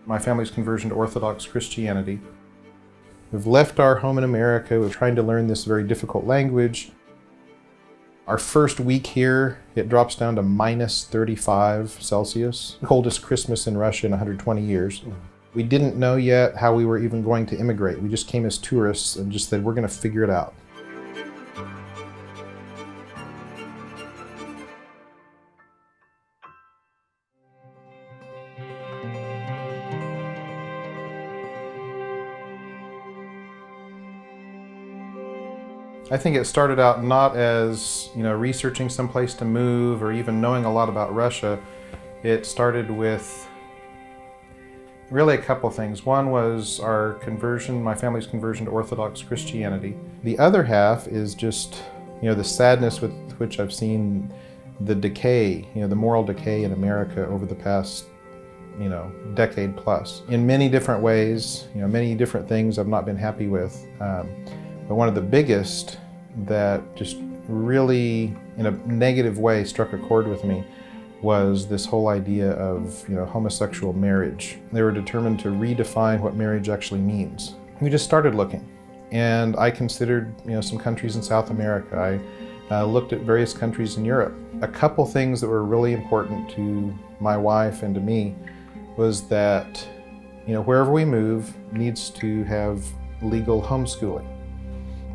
My family's conversion to Orthodox Christianity. We've left our home in America. We're trying to learn this very difficult language. Our first week here, it drops down to minus 35 Celsius. Coldest Christmas in Russia in 120 years. We didn't know yet how we were even going to immigrate. We just came as tourists and just said, we're going to figure it out. I think it started out not as, researching someplace to move or even knowing a lot about Russia. It started with really a couple things. One was our conversion, my family's conversion to Orthodox Christianity. The other half is just, the sadness with which I've seen the decay, the moral decay in America over the past, decade plus. In many different ways, many different things I've not been happy with. But one of the biggest that just really, in a negative way, struck a chord with me was this whole idea of, homosexual marriage. They were determined to redefine what marriage actually means. We just started looking, and I considered, some countries in South America. I looked at various countries in Europe. A couple things that were really important to my wife and to me was that, wherever we move needs to have legal homeschooling.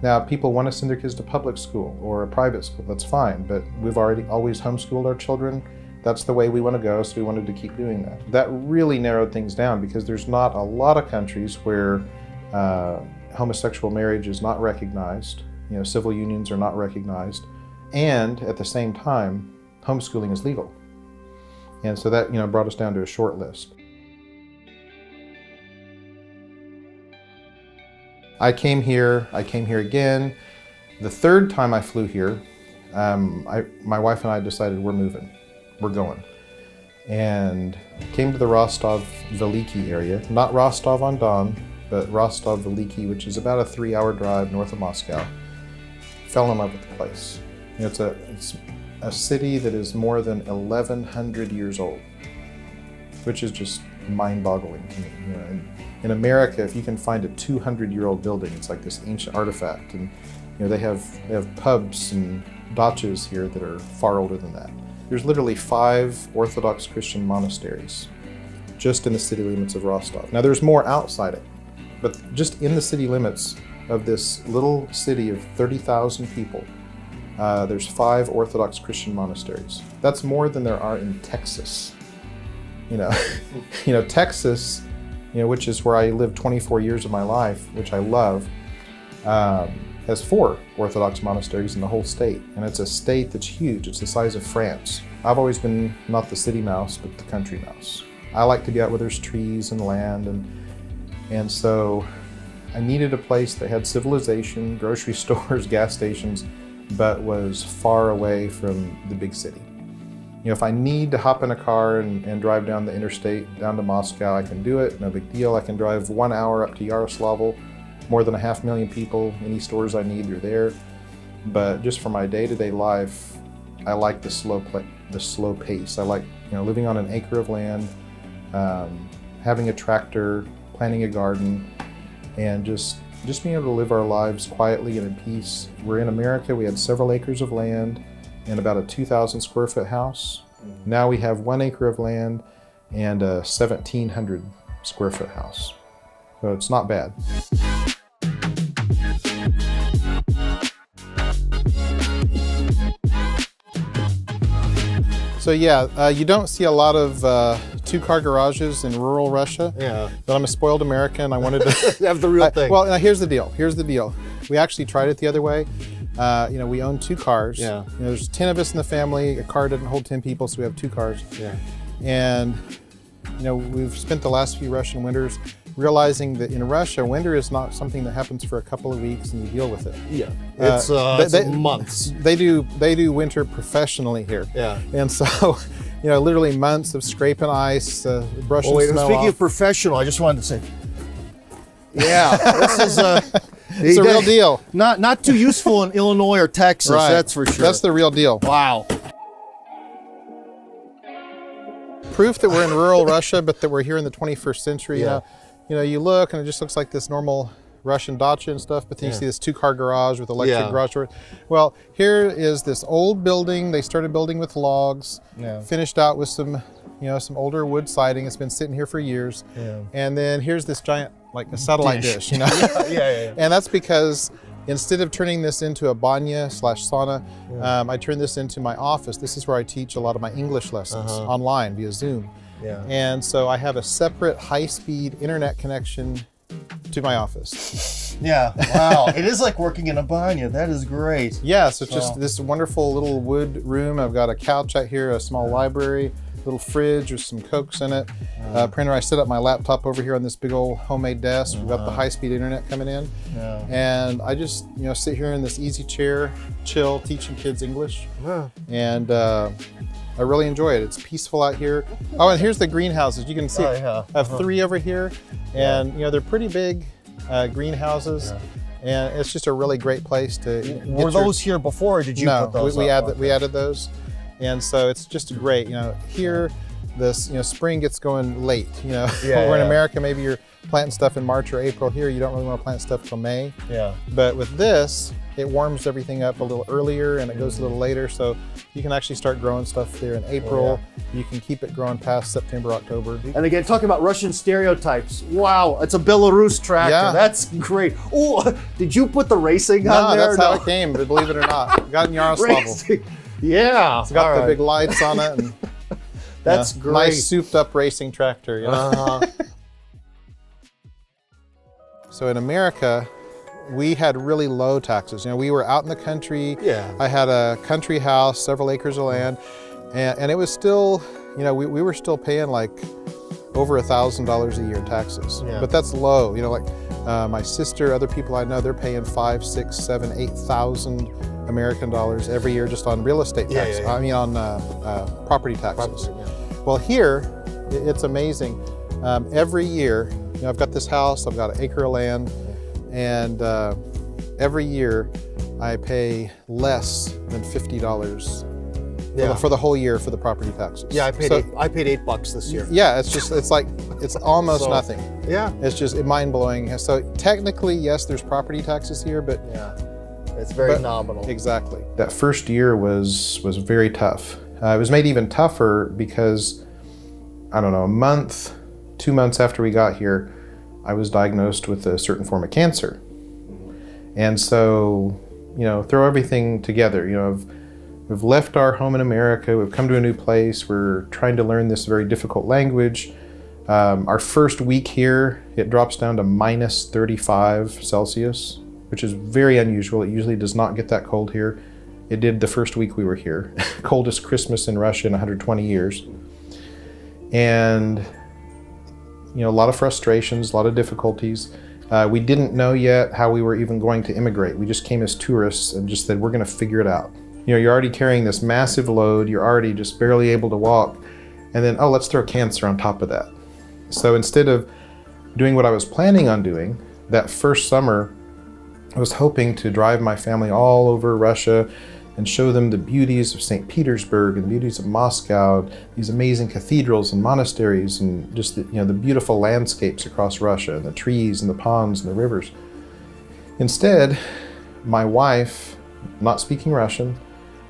Now, people want to send their kids to public school or a private school, that's fine, but we've always homeschooled our children. That's the way we want to go, so we wanted to keep doing that. That really narrowed things down because there's not a lot of countries where homosexual marriage is not recognized, civil unions are not recognized, and at the same time, homeschooling is legal. And so that, brought us down to a short list. I came here again. The third time I flew here, my wife and I decided we're moving, we're going. And came to the Rostov-Veliki area, not Rostov-on-Don, but Rostov-Veliki, which is about a 3-hour drive north of Moscow. Fell in love with the place. It's a city that is more than 1,100 years old, which is just mind-boggling to me. In America, if you can find a 200-year-old building, it's like this ancient artifact. And they have pubs and dachas here that are far older than that. There's literally 5 Orthodox Christian monasteries just in the city limits of Rostov. Now there's more outside it, but just in the city limits of this little city of 30,000 people, there's 5 Orthodox Christian monasteries. That's more than there are in Texas. Texas, which is where I lived 24 years of my life, which I love, has 4 Orthodox monasteries in the whole state. And it's a state that's huge. It's the size of France. I've always been not the city mouse, but the country mouse. I like to be out where there's trees and land. And so I needed a place that had civilization, grocery stores, gas stations, but was far away from the big city. If I need to hop in a car and drive down the interstate, down to Moscow, I can do it, no big deal. I can drive 1 hour up to Yaroslavl, more than 500,000 people, any stores I need, they're there. But just for my day-to-day life, I like the slow pace. I like, living on an acre of land, having a tractor, planting a garden, and just being able to live our lives quietly and in peace. We're in America, we had several acres of land, and about a 2,000 square foot house. Now we have 1 acre of land and a 1,700 square foot house. So it's not bad. So yeah, you don't see a lot of 2-car garages in rural Russia. Yeah. But I'm a spoiled American. I wanted to have the real thing. Well, now here's the deal. We actually tried it the other way. We own 2 cars. Yeah. There's 10 of us in the family. A car doesn't hold 10 people, so we have 2 cars. Yeah. And we've spent the last few Russian winters realizing that in Russia, winter is not something that happens for a couple of weeks and you deal with it. Yeah, it's months. They do winter professionally here. Yeah. And so, literally months of scraping ice, brushing snow off. Speaking of professional, I just wanted to say, yeah, this is it's a real deal. Not too useful in Illinois or Texas, right. That's for sure. That's the real deal. Wow. proof that we're in rural Russia, but that we're here in the 21st century. Yeah. You look and it just looks like this normal Russian dacha and stuff, but then you see this 2-car garage with electric garage door. Well, here is this old building. They started building with logs, finished out with some older wood siding. It's been sitting here for years. Yeah. And then here's this giant, like a satellite dish, you know? Yeah. And that's because instead of turning this into a banya/sauna, I turned this into my office. This is where I teach a lot of my English lessons online via Zoom. Yeah. And so I have a separate high-speed internet connection to my office. Yeah, wow. It is like working in a banya. That is great. Yeah, so it's just this wonderful little wood room. I've got a couch out here, a small library, little fridge with some Cokes in it. Printer. I set up my laptop over here on this big old homemade desk. We've got the high-speed internet coming in. Yeah. And I just sit here in this easy chair, chill, teaching kids English. Yeah. And I really enjoy it. It's peaceful out here. Oh, and here's the greenhouses. You can see I have 3 over here, and they're pretty big greenhouses. And it's just a really great place to. Were those here before, or did you put those? We added those, and so it's just great. Here, this spring gets going late. We're in America. Maybe you're planting stuff in March or April. Here, you don't really want to plant stuff till May. Yeah. But with this, it warms everything up a little earlier, and it goes a little later. So you can actually start growing stuff there in April. You can keep it growing past September, October. And again, talking about Russian stereotypes. Wow, it's a Belarus tractor. Yeah. That's great. Oh, did you put the racing on there? That's how it came, believe it or not. Got in Yaroslavl. Yeah. It's got the big lights on it. And, that's great. Nice souped up racing tractor. So in America, we had really low taxes. We were out in the country. Yeah. I had a country house, several acres of land, and it was still, we were still paying like over $1,000 a year in taxes. Yeah. But that's low. My sister, other people I know, they're paying $5,000, $6,000, $7,000, $8,000 American dollars every year just on real estate taxes. I mean, on property taxes. Well, here it's amazing. Every year, I've got this house. I've got an acre of land. And every year I pay less than $50 for the whole year for the property taxes. Yeah, I paid $8 this year. Yeah, it's almost nothing. Yeah. It's just mind blowing. So technically, yes, there's property taxes here, but it's very nominal. Exactly. That first year was very tough. It was made even tougher because, I don't know, a month, 2 months after we got here, I was diagnosed with a certain form of cancer. And so, throw everything together. We've left our home in America, we've come to a new place, we're trying to learn this very difficult language. Our first week here, it drops down to minus 35 Celsius, which is very unusual. It usually does not get that cold here. It did the first week we were here. Coldest Christmas in Russia in 120 years. And a lot of frustrations, a lot of difficulties. We didn't know yet how we were even going to immigrate. We just came as tourists and just said, we're going to figure it out. You're already carrying this massive load. You're already just barely able to walk. And then, let's throw cancer on top of that. So instead of doing what I was planning on doing, that first summer, I was hoping to drive my family all over Russia and show them the beauties of St. Petersburg and the beauties of Moscow, these amazing cathedrals and monasteries, and just the beautiful landscapes across Russia, and the trees and the ponds and the rivers. Instead, my wife, not speaking Russian,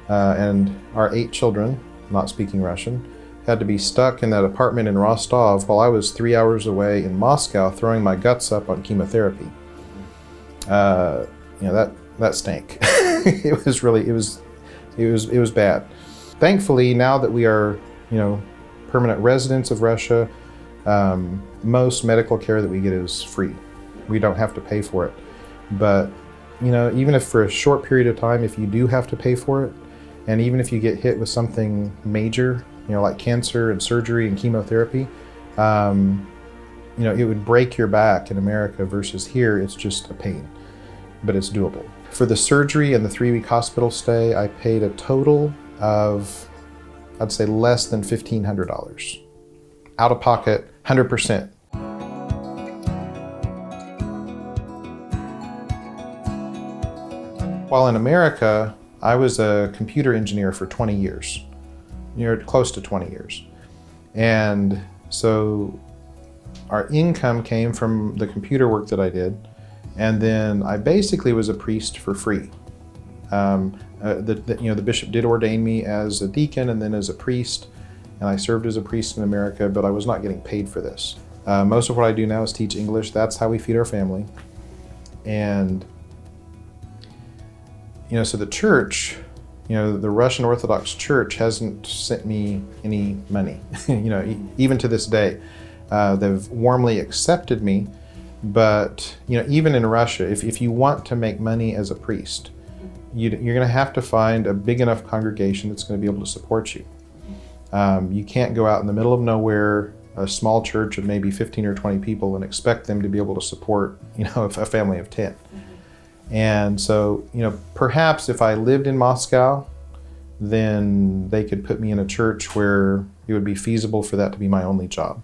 and our 8 children, not speaking Russian, had to be stuck in that apartment in Rostov while I was 3 hours away in Moscow throwing my guts up on chemotherapy. That stank. It was bad. Thankfully, now that we are, permanent residents of Russia, most medical care that we get is free. We don't have to pay for it. But, even if for a short period of time, if you do have to pay for it, and even if you get hit with something major, like cancer and surgery and chemotherapy, it would break your back in America versus here, it's just a pain, but it's doable. For the surgery and the 3-week hospital stay, I paid a total of, I'd say, less than $1,500. Out of pocket, 100%. While in America, I was a computer engineer for 20 years, close to 20 years. And so our income came from the computer work that I did. And then I basically was a priest for free. The bishop did ordain me as a deacon and then as a priest, and I served as a priest in America, but I was not getting paid for this. Most of what I do now is teach English. That's how we feed our family. And, so the church, the Russian Orthodox Church hasn't sent me any money, even to this day. They've warmly accepted me, but, even in Russia, if you want to make money as a priest, you're going to have to find a big enough congregation that's going to be able to support you. You can't go out in the middle of nowhere, a small church of maybe 15 or 20 people, and expect them to be able to support, a family of 10. And so, perhaps if I lived in Moscow, then they could put me in a church where it would be feasible for that to be my only job.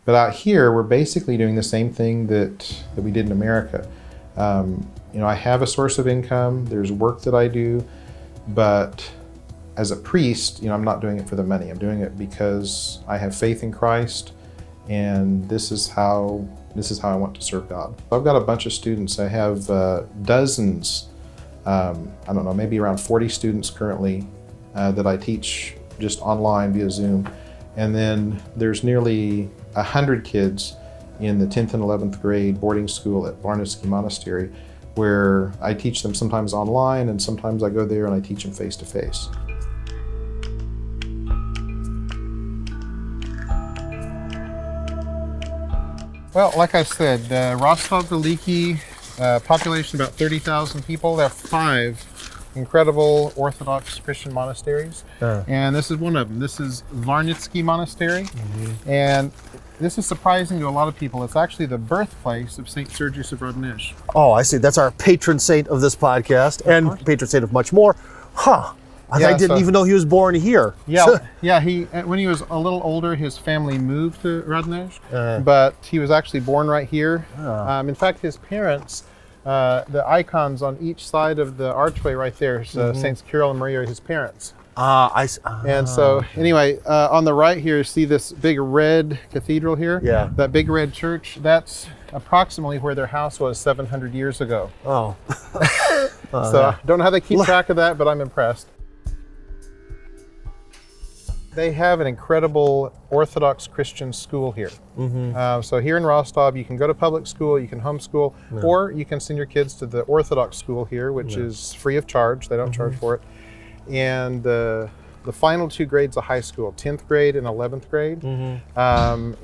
But out here, we're basically doing the same thing that we did in America. I have a source of income, there's work that I do, but as a priest, I'm not doing it for the money. I'm doing it because I have faith in Christ, and this is how I want to serve God. I've got a bunch of students. I have dozens, maybe around 40 students currently that I teach just online via Zoom. And then there's nearly 100 kids in the 10th and 11th grade boarding school at Varnitsky Monastery, where I teach them sometimes online and sometimes I go there and I teach them face to face. Well, like I said, Rostov Veliki, population about 30,000 people. There are 5 incredible Orthodox Christian monasteries, and this is one of them. This is Varnitsky Monastery, and this is surprising to a lot of people. It's actually the birthplace of St. Sergius of Radonezh. Oh, I see. That's our patron saint of this podcast, and patron saint of much more. I didn't even know he was born here. Yeah. He when he was a little older, his family moved to Radonezh, but he was actually born right here. In fact, his parents, the icons on each side of the archway right there, Saints Kirill and Maria are his parents. And so, anyway, on the right here, you see this big red cathedral here. Yeah. That big red church, that's approximately where their house was 700 years ago. Oh. So, I don't know how they keep track of that, but I'm impressed. They have an incredible Orthodox Christian school here. So here in Rostov, you can go to public school, you can homeschool, or you can send your kids to the Orthodox school here, which is free of charge. They don't charge for it. And the final 2 grades of high school, 10th grade and 11th grade,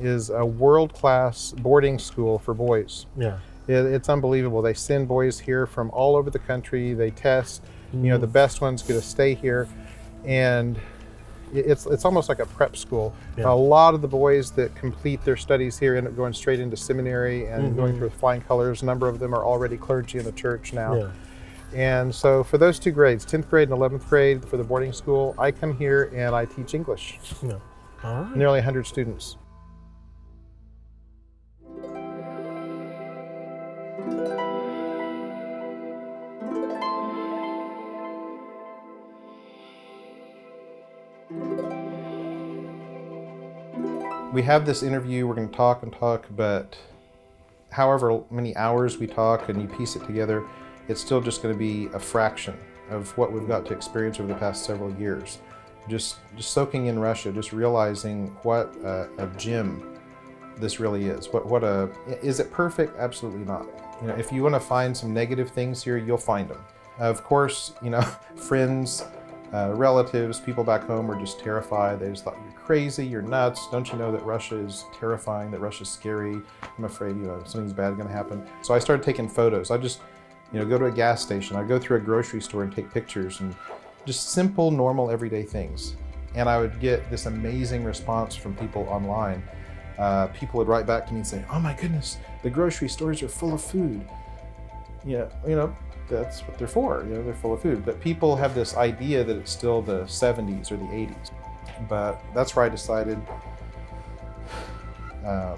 is a world-class boarding school for boys. It's unbelievable. They send boys here from all over the country. They test. The best ones get to stay here, and it's almost like a prep school. A lot of the boys that complete their studies here end up going straight into seminary and going through flying colors. A number of them are already clergy in the church now. And so for those 2 grades, 10th grade and 11th grade for the boarding school, I come here and I teach English. All right. Nearly 100 students. We have this interview, we're going to talk and talk, but however many hours we talk and you piece it together, it's still just going to be a fraction of what we've got to experience over the past several years. Just soaking in Russia, just realizing what a gem this really is. Is it perfect? Absolutely not. If you want to find some negative things here, you'll find them. Of course, friends, relatives, people back home were just terrified. They just thought, you're crazy, you're nuts. Don't you know that Russia is terrifying, that Russia's scary? I'm afraid, something's bad going to happen. So I started taking photos. I just, go to a gas station. I go through a grocery store and take pictures and just simple, normal, everyday things. And I would get this amazing response from people online. People would write back to me and say, oh my goodness, the grocery stores are full of food. That's what they're for, they're full of food. But people have this idea that it's still the 70s or the 80s. But that's where I decided, the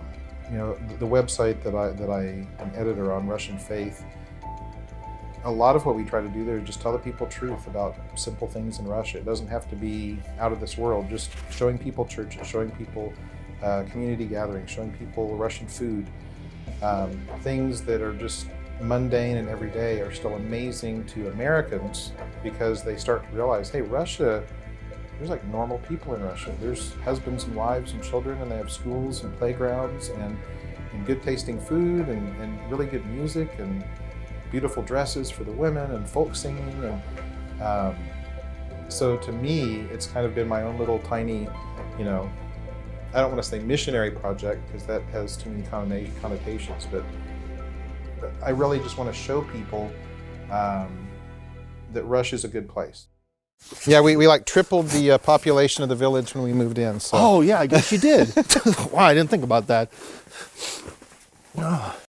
website that I am editor on, Russian Faith, a lot of what we try to do there is just tell the people truth about simple things in Russia. It doesn't have to be out of this world. Just showing people churches, showing people community gatherings, showing people Russian food. Things that are just mundane and everyday are still amazing to Americans because they start to realize, hey, Russia, there's like normal people in Russia. There's husbands and wives and children, and they have schools and playgrounds and good tasting food and really good music and beautiful dresses for the women and folk singing. And so to me, it's kind of been my own little tiny, you know, I don't want to say missionary project because that has too many connotations, but I really just want to show people that Russia is a good place. Yeah, we like tripled the population of the village when we moved in. So. Oh yeah, I guess you did. Wow, I didn't think about that. Oh.